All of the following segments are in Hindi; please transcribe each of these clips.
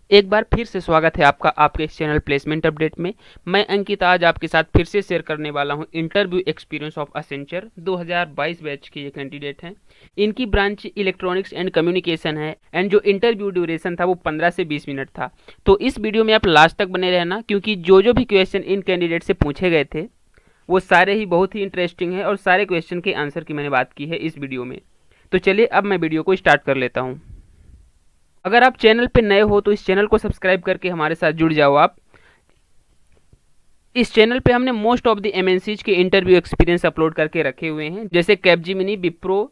एक बार फिर से स्वागत है आपका आपके इस चैनल प्लेसमेंट अपडेट में। मैं अंकित आज आपके साथ फिर से शेयर करने वाला हूं interview experience of Accenture 2022 batch के ये कैंडिडेट हैं। इनकी ब्रांच इलेक्ट्रॉनिक्स एंड कम्युनिकेशन है एंड जो इंटरव्यू ड्यूरेशन था वो 15 से 20 मिनट था। तो इस वीडियो में आप लास्ट तक बने रहना, क्योंकि जो भी क्वेश्चन इन कैंडिडेट से पूछे गए थे वो सारे ही बहुत ही इंटरेस्टिंग है और सारे क्वेश्चन के आंसर की मैंने बात की है इस वीडियो में। तो चलिए अब मैं वीडियो को स्टार्ट कर लेता हूँ। अगर आप चैनल पे नए हो तो इस चैनल को सब्सक्राइब करके हमारे साथ जुड़ जाओ। आप इस चैनल पे हमने मोस्ट ऑफ द एमएनसीज के इंटरव्यू एक्सपीरियंस अपलोड करके रखे हुए हैं, जैसे कैपजेमिनी, विप्रो,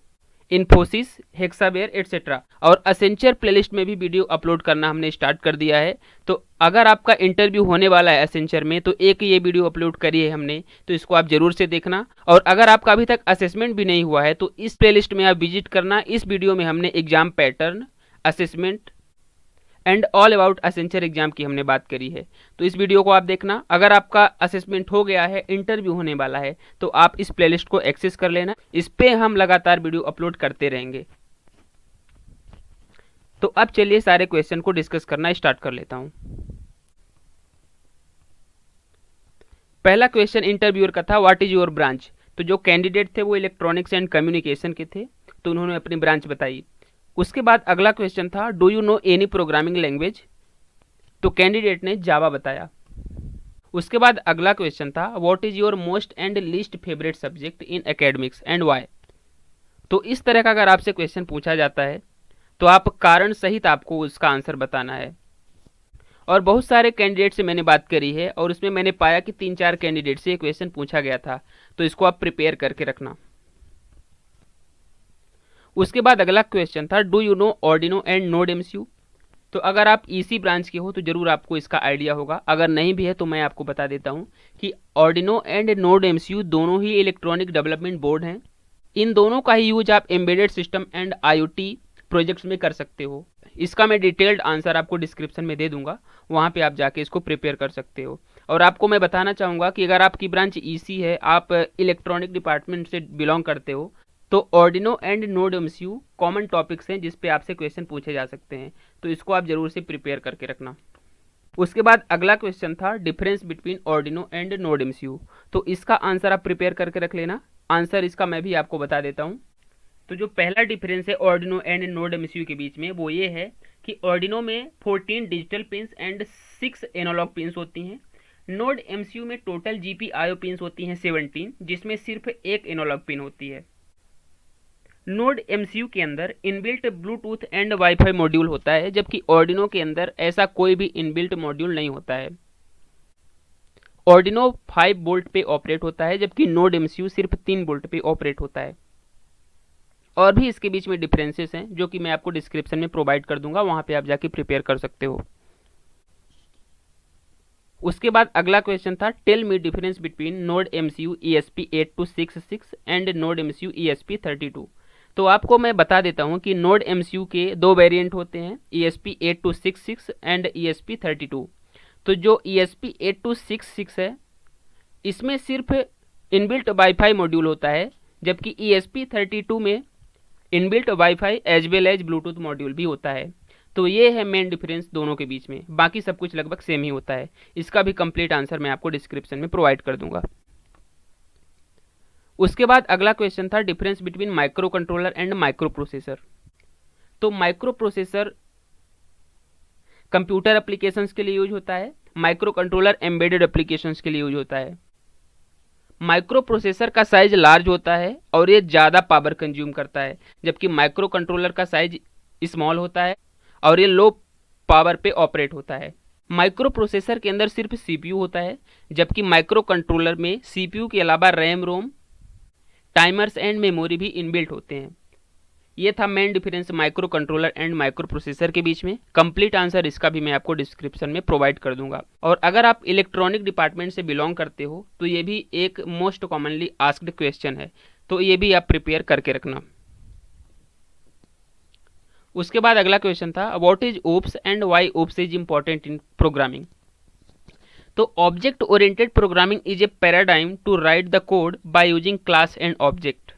इन्फोसिस, हेक्सावेयर एटसेट्रा। और असेंचर प्लेलिस्ट में भी वीडियो अपलोड करना हमने स्टार्ट कर दिया है। तो अगर आपका इंटरव्यू होने वाला है असेंचर में तो एक ये वीडियो अपलोड करी है हमने, तो इसको आप जरूर से देखना। और अगर आपका अभी तक असेसमेंट भी नहीं हुआ है तो इस प्लेलिस्ट में आप विजिट करना। इस वीडियो में हमने exam pattern, assessment and all about Accenture exam की हमने बात करी है। तो इस वीडियो को आप देखना। अगर आपका असेसमेंट हो गया है, इंटरव्यू होने वाला है, तो आप इस प्लेलिस्ट को एक्सेस कर लेना। इस पे हम लगातार वीडियो अपलोड करते रहेंगे। तो अब चलिए सारे क्वेश्चन को डिस्कस करना स्टार्ट कर लेता हूं। पहला क्वेश्चन इंटरव्यूअर का था, व्हाट इज योर ब्रांच। तो जो कैंडिडेट थे वो इलेक्ट्रॉनिक्स एंड कम्युनिकेशन के थे, तो उन्होंने अपनी ब्रांच बताई। उसके बाद अगला क्वेश्चन था, do you know any programming language. तो कैंडिडेट ने जावा बताया। उसके बाद अगला क्वेश्चन था, what is your most and least favourite subject in academics and why. तो इस तरह का अगर आपसे क्वेश्चन पूछा जाता है तो आप कारण सहित आपको उसका आंसर बताना है। और बहुत सारे कैंडिडेट से मैंने बात करी है और उसमें मैंने पाया कि 3-4 कैंडिडेट से ये क्वेश्चन पूछा गया था, तो इसको आप प्रिपेयर करके रखना। उसके बाद अगला क्वेश्चन था, do you know Arduino and node MCU. तो अगर आप ईसी ब्रांच के हो तो जरूर आपको इसका आइडिया होगा, अगर नहीं भी है तो मैं आपको बता देता हूं कि ऑर्डिनो एंड नोड एमसीयू दोनों ही इलेक्ट्रॉनिक डेवलपमेंट बोर्ड हैं। इन दोनों का ही यूज आप embedded system and IoT projects में कर सकते हो। इसका मैं डिटेल्ड आंसर आपको डिस्क्रिप्शन में दे दूंगा, वहां पे आप जाके इसको प्रिपेयर कर सकते हो। और आपको मैं बताना चाहूँगा कि अगर आपकी ब्रांच ईसी है, आप इलेक्ट्रॉनिक डिपार्टमेंट से बिलोंग करते हो, तो Arduino and node MCU common topics हैं जिस पे आपसे क्वेश्चन पूछे जा सकते हैं, तो इसको आप जरूर से प्रिपेयर करके रखना। उसके बाद अगला क्वेश्चन था, difference between Arduino and node MCU. तो इसका आंसर आप प्रिपेयर करके रख लेना। आंसर इसका मैं भी आपको बता देता हूँ। तो जो पहला डिफरेंस है ऑर्डिनो एंड नोड एमसीयू के बीच में वो ये है कि ऑर्डिनो में 14 digital pins and 6 analog pins होती हैं। नोड एमसीयू में टोटल जीपीआईओ पिंस होती हैं 17, जिसमें सिर्फ एक एनालॉग पिन होती है। नोड एमसीयू के अंदर inbuilt Bluetooth and wifi module होता है, जबकि ऑर्डिनो के अंदर ऐसा कोई भी इनबिल्ट मॉड्यूल नहीं होता है। ऑर्डिनो 5 वोल्ट पे ऑपरेट होता है, जबकि नोड एमसीयू सिर्फ 3 वोल्ट पे ऑपरेट होता है। और भी इसके बीच में डिफरेंसेस हैं जो कि मैं आपको डिस्क्रिप्शन में प्रोवाइड कर दूंगा, वहां पे आप जाके प्रिपेयर कर सकते हो। उसके बाद अगला क्वेश्चन था, tell me difference between node MCU ESP 8266 and node MCU ESP 32। तो आपको मैं बता देता हूं कि नोड एमसीयू के दो वेरिएंट होते हैं, ESP 8266 एंड ESP 32। तो जो ESP 8266 है इसमें सिर्फ इनबिल्ट वाईफाई मॉड्यूल होता है, जबकि ESP 32 में inbuilt wifi as well as bluetooth module भी होता है। तो ये है मेन डिफरेंस दोनों के बीच में, बाकी सब कुछ लगभग सेम ही होता है। इसका भी कंप्लीट आंसर मैं आपको डिस्क्रिप्शन में प्रोवाइड कर दूंगा। उसके बाद अगला क्वेश्चन था, difference between micro controller and micro processor. तो माइक्रो प्रोसेसर कंप्यूटर एप्लीकेशंस के लिए यूज होता है, माइक्रो कंट्रोलर एम्बेडेड एप्लीकेशंस के लिए यूज होता है। माइक्रो प्रोसेसर का साइज लार्ज होता है और ये ज़्यादा पावर कंज्यूम करता है, जबकि माइक्रो कंट्रोलर का साइज स्मॉल होता है और ये लो पावर पे ऑपरेट होता है। माइक्रो प्रोसेसर के अंदर सिर्फ सीपीयू होता है, जबकि माइक्रो कंट्रोलर में सीपीयू के अलावा RAM, ROM, timers and memory भी इनबिल्ट होते हैं। ये था main difference microcontroller and microprocessor के बीच में। कंप्लीट आंसर इसका भी मैं आपको डिस्क्रिप्शन में प्रोवाइड कर दूंगा। और अगर आप इलेक्ट्रॉनिक डिपार्टमेंट से बिलोंग करते हो तो ये भी एक मोस्ट कॉमनली आस्क्ड क्वेश्चन है, तो ये भी आप प्रिपेयर करके रखना। उसके बाद अगला क्वेश्चन था, what is OOPs and why OOPs is important in programming. तो object oriented programming is a paradigm to write the code by using class and object,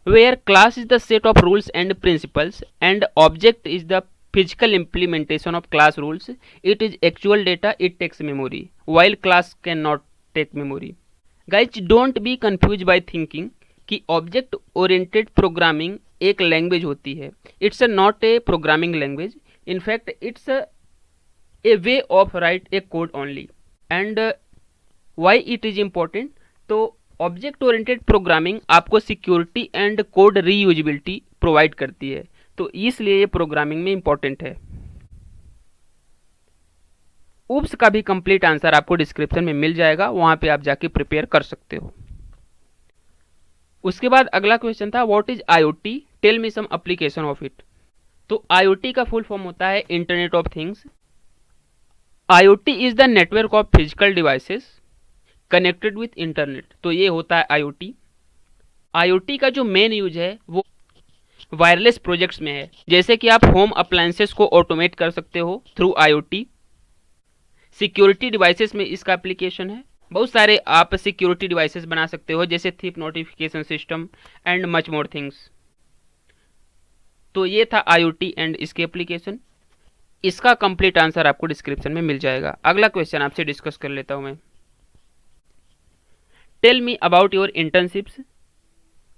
where class is the set of rules and principles and object is the physical implementation of class rules. It is actual data, it takes memory, while class cannot take memory. Guys, don't be confused by thinking कि ऑब्जेक्ट ओरिएंटेड प्रोग्रामिंग एक लैंग्वेज होती है. It's not a programming language. In fact it's a way of right A code only. And why it is important? तो ऑब्जेक्ट ओरिएंटेड प्रोग्रामिंग आपको security and code reusability provide करती है, तो इसलिए ये प्रोग्रामिंग में इंपॉर्टेंट है. ऊप्स का भी कंप्लीट आंसर आपको डिस्क्रिप्शन में मिल जाएगा, वहां पे आप जाके प्रिपेयर कर सकते हो. उसके बाद अगला क्वेश्चन था what is IoT, tell me some application of it. तो आईओटी का फुल फॉर्म होता है internet of things. IoT is the network of physical devices connected with internet. तो ये होता है आईओटी. आईओटी का जो मेन यूज है वो वायरलेस प्रोजेक्ट्स में है, जैसे कि आप होम अप्लायंसेस को ऑटोमेट कर सकते हो थ्रू आईओटी. सिक्योरिटी डिवाइसेस में इसका एप्लीकेशन है. बहुत सारे आप सिक्योरिटी डिवाइसेस बना सकते हो, जैसे thief notification system and much more things. तो ये था आईओटी एंड इसके एप्लीकेशन. इसका कंप्लीट आंसर आपको डिस्क्रिप्शन में मिल जाएगा. अगला क्वेश्चन आपसे डिस्कस कर लेता हूं मैं. Tell me about your internships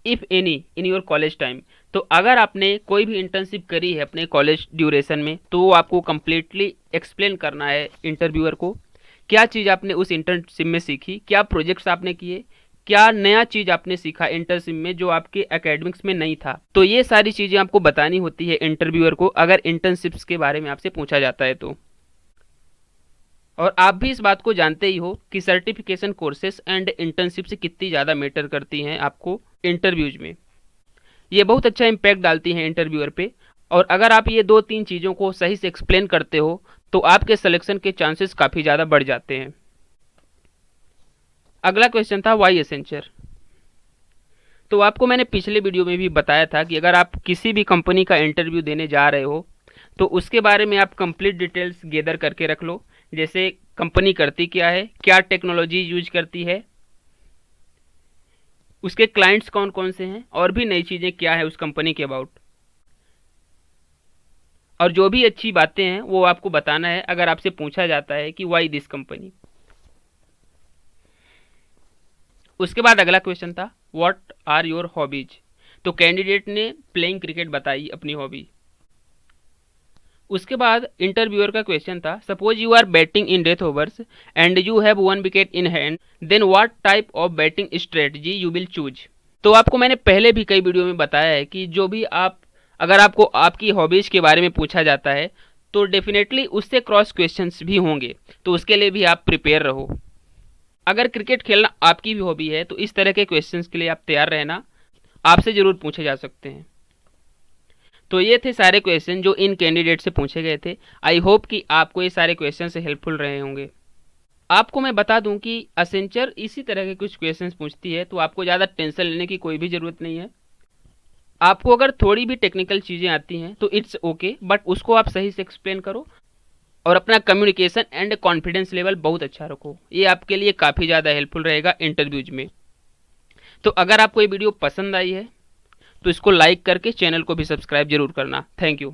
if any in your college time. तो अगर आपने कोई भी इंटर्नशिप करी है अपने कॉलेज ड्यूरेशन में, तो वो आपको कंप्लीटली एक्सप्लेन करना है इंटरव्यूअर को. क्या चीज़ आपने उस इंटर्नशिप में सीखी, क्या प्रोजेक्ट्स आपने किए, क्या नया चीज़ आपने सीखा इंटर्नशिप में जो आपके एकेडमिक्स में नहीं था. तो ये सारी चीज़ें आपको बतानी होती है इंटरव्यूअर को, अगर इंटर्नशिप्स के बारे में आपसे पूछा जाता है तो. और आप भी इस बात को जानते ही हो कि सर्टिफिकेशन कोर्सेस एंड इंटर्नशिप्स कितनी ज़्यादा मैटर करती हैं आपको इंटरव्यूज में. ये बहुत अच्छा इम्पैक्ट डालती हैं इंटरव्यूअर पे. और अगर आप ये 2-3 चीज़ों को सही से एक्सप्लेन करते हो तो आपके सिलेक्शन के चांसेस काफ़ी ज़्यादा बढ़ जाते हैं. अगला क्वेश्चन था वाई एसेंचर. तो आपको मैंने पिछले वीडियो में भी बताया था कि अगर आप किसी भी कंपनी का इंटरव्यू देने जा रहे हो तो उसके बारे में आप कंप्लीट डिटेल्स गैदर करके रख लो, जैसे कंपनी करती क्या है, क्या टेक्नोलॉजी यूज करती है, उसके क्लाइंट्स कौन कौन से हैं, और भी नई चीज़ें क्या है उस कंपनी के अबाउट. और जो भी अच्छी बातें हैं वो आपको बताना है अगर आपसे पूछा जाता है कि वाई दिस कंपनी. उसके बाद अगला क्वेश्चन था व्हाट आर योर हॉबीज. तो कैंडिडेट ने प्लेइंग क्रिकेट बताई अपनी हॉबी. उसके बाद इंटरव्यूअर का क्वेश्चन था suppose you are batting in death overs and you have 1 wicket in hand, then what type of batting strategy you will choose. तो आपको मैंने पहले भी कई वीडियो में बताया है कि जो भी अगर आपको आपकी हॉबीज के बारे में पूछा जाता है तो डेफिनेटली उससे क्रॉस क्वेश्चंस भी होंगे, तो उसके लिए भी आप प्रिपेयर रहो. अगर क्रिकेट खेलना आपकी भी हॉबी है तो इस तरह के क्वेश्चंस के लिए आप तैयार रहना, आपसे जरूर पूछे जा सकते हैं. तो ये थे सारे क्वेश्चन जो इन कैंडिडेट से पूछे गए थे. आई होप कि आपको ये सारे क्वेश्चन से हेल्पफुल रहे होंगे. आपको मैं बता दूं कि असेंचर इसी तरह के कुछ क्वेश्चंस पूछती है, तो आपको ज़्यादा टेंशन लेने की कोई भी ज़रूरत नहीं है. आपको अगर थोड़ी भी टेक्निकल चीज़ें आती हैं तो इट्स ओके, बट उसको आप सही से एक्सप्लेन करो और अपना कम्युनिकेशन एंड कॉन्फिडेंस लेवल बहुत अच्छा रखो. ये आपके लिए काफ़ी ज़्यादा हेल्पफुल रहेगा इंटरव्यूज में. तो अगर आपको ये वीडियो पसंद आई है तो इसको लाइक करके चैनल को भी सब्सक्राइब जरूर करना. Thank you.